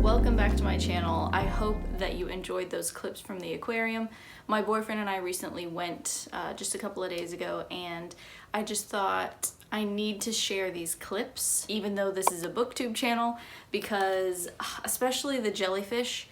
Welcome back to my channel. I hope that you enjoyed those clips from the aquarium. My boyfriend and I recently went just a couple of days ago, and I just thought I need to share these clips, even though this is a booktube channel, because especially the jellyfish,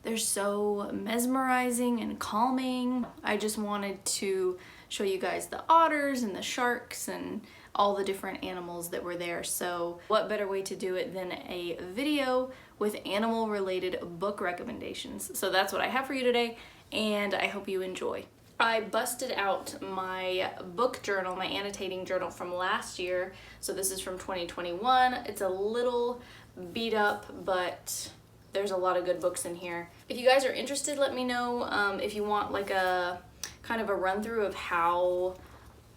they're so mesmerizing and calming. I just wanted to show you guys the otters and the sharks and all the different animals that were there. So what better way to do it than a video with animal related book recommendations. So that's what I have for you today, and I hope you enjoy. I busted out my book journal, my annotating journal from last year. So this is from 2021. It's a little beat up, but there's a lot of good books in here. If you guys are interested, let me know if you want like a kind of a run through of how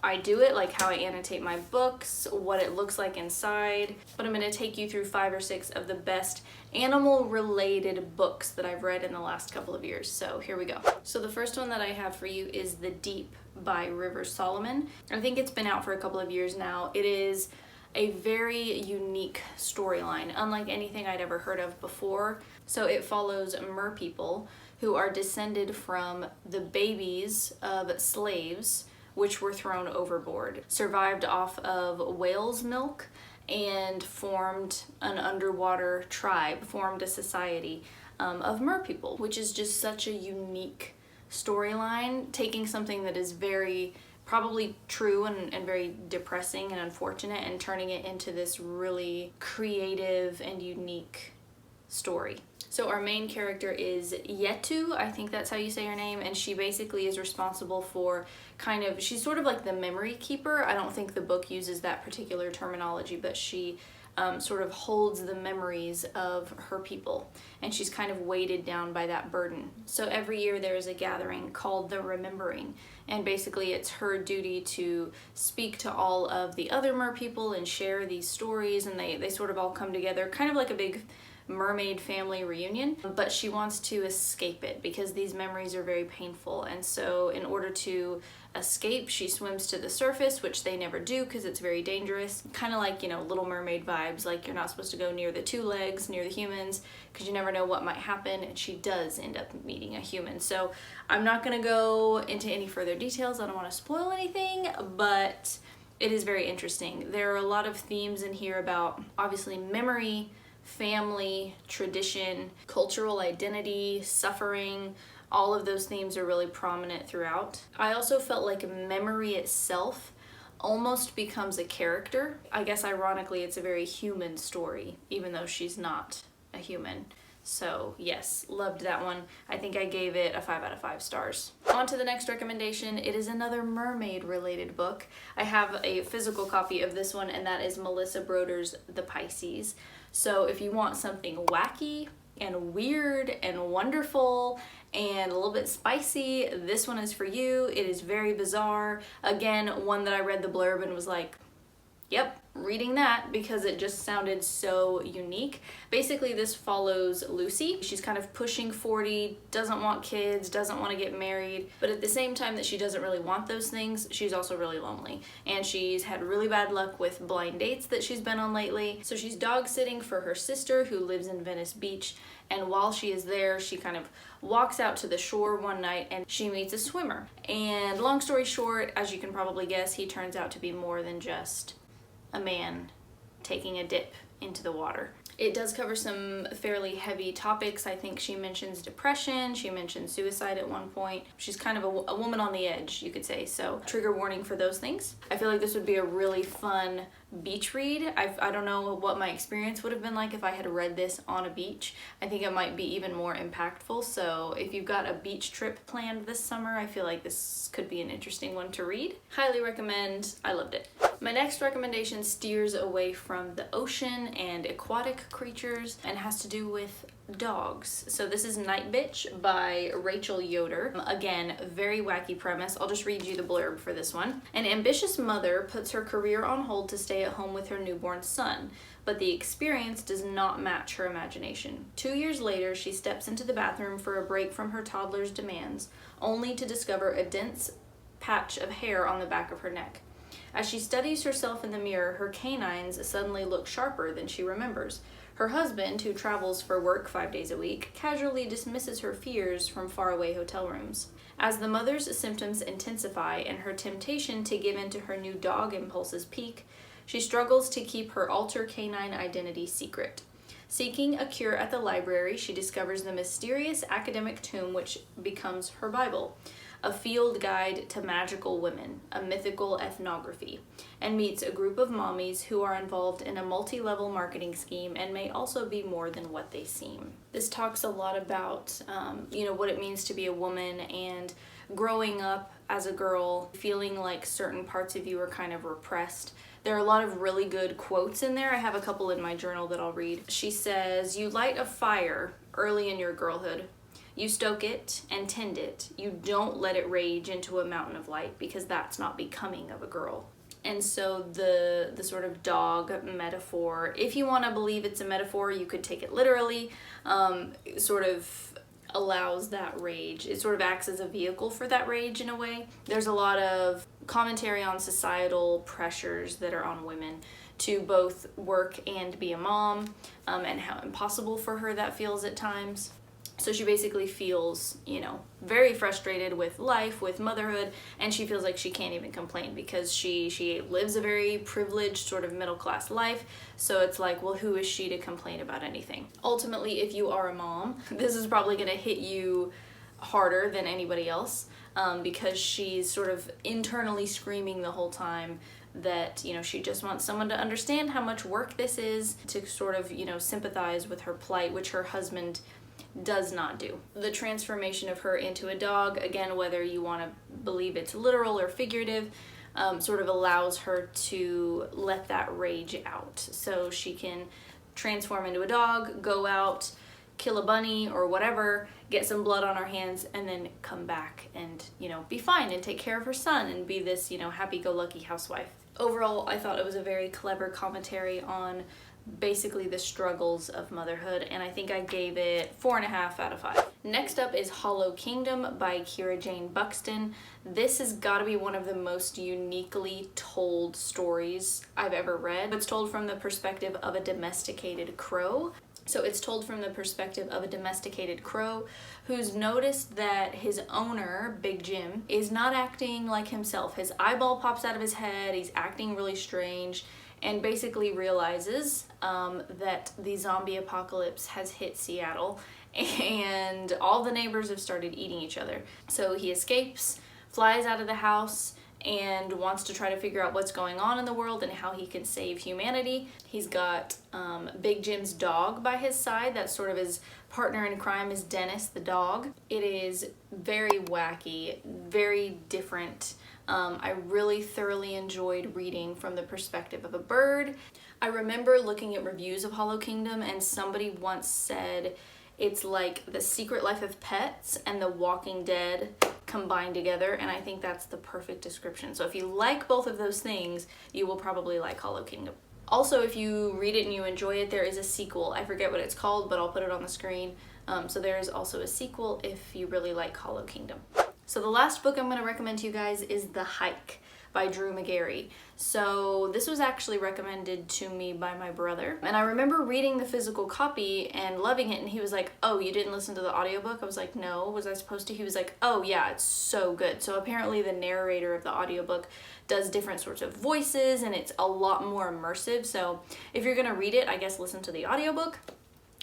I do it, like how I annotate my books, what it looks like inside. But I'm going to take you through 5 or 6 of the best animal related books that I've read in the last couple of years. So here we go. So the first one that I have for you is The Deep by River Solomon. I think it's been out for a couple of years now. It is a very unique storyline, unlike anything I'd ever heard of before. So it follows mer people who are descended from the babies of slaves which were thrown overboard, survived off of whale's milk, and formed an underwater tribe, formed a society of mer people, which is just such a unique storyline, taking something that is very probably true and very depressing and unfortunate and turning it into this really creative and unique story. So our main character is Yetu, I think that's how you say her name, and she basically is responsible for she's sort of like the memory keeper. I don't think the book uses that particular terminology, but she sort of holds the memories of her people, and she's kind of weighted down by that burden. So every year there is a gathering called the Remembering, and basically it's her duty to speak to all of the other mer people and share these stories, and they sort of all come together, kind of like a big mermaid family reunion, but she wants to escape it because these memories are very painful. And so in order to escape, she swims to the surface, which they never do because it's very dangerous. Kind of like, you know, Little Mermaid vibes, like you're not supposed to go near the 2 legs, near the humans, because you never know what might happen, and she does end up meeting a human. So I'm not going to go into any further details. I don't want to spoil anything, but it is very interesting. There are a lot of themes in here about obviously memory, family, tradition, cultural identity, suffering. All of those themes are really prominent throughout. I also felt like memory itself almost becomes a character. I guess ironically it's a very human story, even though she's not a human. So yes, loved that one. I think I gave it a 5 out of 5 stars. On to the next recommendation. It is another mermaid related book. I have a physical copy of this one, and that is Melissa Broder's The Pisces. So if you want something wacky and weird and wonderful and a little bit spicy, this one is for you. It is very bizarre. Again, one that I read the blurb and was like, yep, reading that, because it just sounded so unique. Basically, this follows Lucy. She's kind of pushing 40, doesn't want kids, doesn't want to get married, but at the same time that she doesn't really want those things, she's also really lonely. And she's had really bad luck with blind dates that she's been on lately. So she's dog sitting for her sister who lives in Venice Beach. And while she is there, she kind of walks out to the shore one night and she meets a swimmer. And long story short, as you can probably guess, he turns out to be more than just a man taking a dip into the water. It does cover some fairly heavy topics. I think she mentions depression, she mentions suicide at one point. She's kind of a woman on the edge, you could say, so trigger warning for those things. I feel like this would be a really fun beach read. I don't know what my experience would have been like if I had read this on a beach. I think it might be even more impactful. So if you've got a beach trip planned this summer, I feel like this could be an interesting one to read. Highly recommend. I loved it. My next recommendation steers away from the ocean and aquatic creatures and has to do with dogs. So this is Night Bitch by Rachel Yoder. Again, very wacky premise. I'll just read you the blurb for this one. An ambitious mother puts her career on hold to stay at home with her newborn son, but the experience does not match her imagination. 2 years later, she steps into the bathroom for a break from her toddler's demands, only to discover a dense patch of hair on the back of her neck. As she studies herself in the mirror, her canines suddenly look sharper than she remembers. Her husband, who travels for work 5 days a week, casually dismisses her fears from faraway hotel rooms. As the mother's symptoms intensify and her temptation to give in to her new dog impulses peak, she struggles to keep her alter canine identity secret. Seeking a cure at the library, she discovers the mysterious academic tome which becomes her Bible, a field guide to magical women, a mythical ethnography, and meets a group of mommies who are involved in a multi-level marketing scheme and may also be more than what they seem. This talks a lot about, what it means to be a woman and growing up as a girl, feeling like certain parts of you are kind of repressed. There are a lot of really good quotes in there. I have a couple in my journal that I'll read. She says, "You light a fire early in your girlhood. You stoke it and tend it. You don't let it rage into a mountain of light because that's not becoming of a girl." And so the sort of dog metaphor, if you want to believe it's a metaphor, you could take it literally, sort of allows that rage. It sort of acts as a vehicle for that rage in a way. There's a lot of commentary on societal pressures that are on women to both work and be a mom, and how impossible for her that feels at times. So she basically feels, very frustrated with life, with motherhood, and she feels like she can't even complain because she lives a very privileged sort of middle class life. So it's like, well, who is she to complain about anything? Ultimately, if you are a mom, this is probably going to hit you harder than anybody else, because she's sort of internally screaming the whole time that, she just wants someone to understand how much work this is, to sort of, sympathize with her plight, which her husband does not do. The transformation of her into a dog, again, whether you want to believe it's literal or figurative, sort of allows her to let that rage out. So she can transform into a dog, go out, kill a bunny or whatever, get some blood on her hands, and then come back and, be fine and take care of her son and be this, happy-go-lucky housewife. Overall, I thought it was a very clever commentary on basically the struggles of motherhood, and I think I gave it 4.5 out of 5. Next up is Hollow Kingdom by Kira Jane Buxton. This has got to be one of the most uniquely told stories I've ever read. It's told from the perspective of a domesticated crow. So it's told from the perspective of a domesticated crow who's noticed that his owner, Big Jim, is not acting like himself. His eyeball pops out of his head, he's acting really strange, and basically realizes that the zombie apocalypse has hit Seattle and all the neighbors have started eating each other. So he escapes, flies out of the house, and wants to try to figure out what's going on in the world and how he can save humanity. He's got Big Jim's dog by his side. That's sort of his partner in crime, is Dennis the dog. It is very wacky, very different. I really thoroughly enjoyed reading from the perspective of a bird. I remember looking at reviews of Hollow Kingdom, and somebody once said it's like The Secret Life of Pets and The Walking Dead combined together, and I think that's the perfect description. So if you like both of those things, you will probably like Hollow Kingdom. Also, if you read it and you enjoy it, there is a sequel. I forget what it's called, but I'll put it on the screen. So there is also a sequel if you really like Hollow Kingdom. So the last book I'm going to recommend to you guys is The Hike by Drew McGarry. So this was actually recommended to me by my brother, and I remember reading the physical copy and loving it, and he was like, "Oh, you didn't listen to the audiobook?" I was like, "No, was I supposed to?" He was like, "Oh yeah, it's so good." So apparently the narrator of the audiobook does different sorts of voices, and it's a lot more immersive. So if you're gonna read it, I guess listen to the audiobook.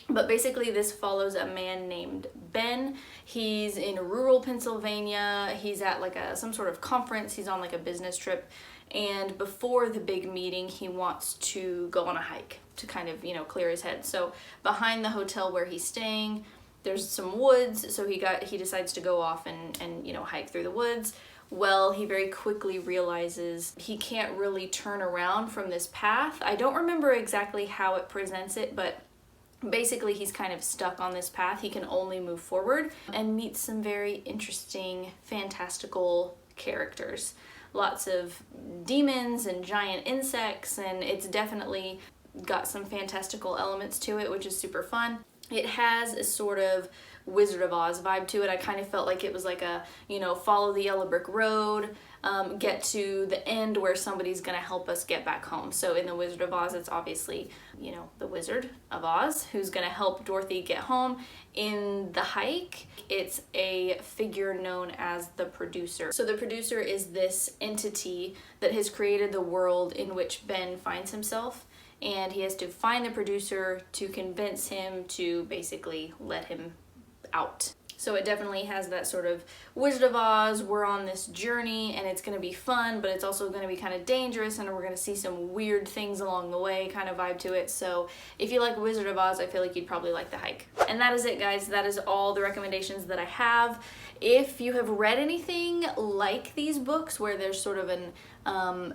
But basically this follows a man named Ben. He's in rural Pennsylvania. He's at like some sort of conference. He's on like a business trip. And before the big meeting, he wants to go on a hike to kind of, clear his head. So behind the hotel where he's staying, there's some woods. So he decides to go off and hike through the woods. Well, he very quickly realizes he can't really turn around from this path. I don't remember exactly how it presents it, but basically he's kind of stuck on this path. He can only move forward, and meets some very interesting, fantastical characters. Lots of demons and giant insects, and it's definitely got some fantastical elements to it, which is super fun. It has a sort of Wizard of Oz vibe to it. I kind of felt like it was like a, follow the yellow brick road, get to the end where somebody's gonna help us get back home. So in The Wizard of Oz, it's obviously, you know, the Wizard of Oz who's gonna help Dorothy get home. In The Hike, it's a figure known as the producer. So the producer is this entity that has created the world in which Ben finds himself, and he has to find the producer to convince him to basically let him out. So it definitely has that sort of Wizard of Oz, we're on this journey and it's gonna be fun, but it's also gonna be kind of dangerous and we're gonna see some weird things along the way kind of vibe to it. So if you like Wizard of Oz, I feel like you'd probably like The Hike. And that is it, guys. That is all the recommendations that I have. If you have read anything like these books where there's sort of an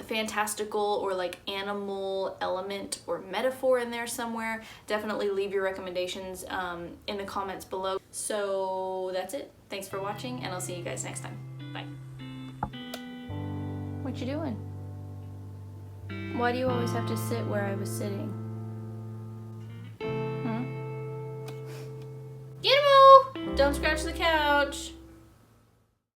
fantastical or like animal element or metaphor in there somewhere, definitely leave your recommendations in the comments below. So that's it. Thanks for watching, and I'll see you guys next time. Bye. What you doing? Why do you always have to sit where I was sitting? Get a move! Don't scratch the couch.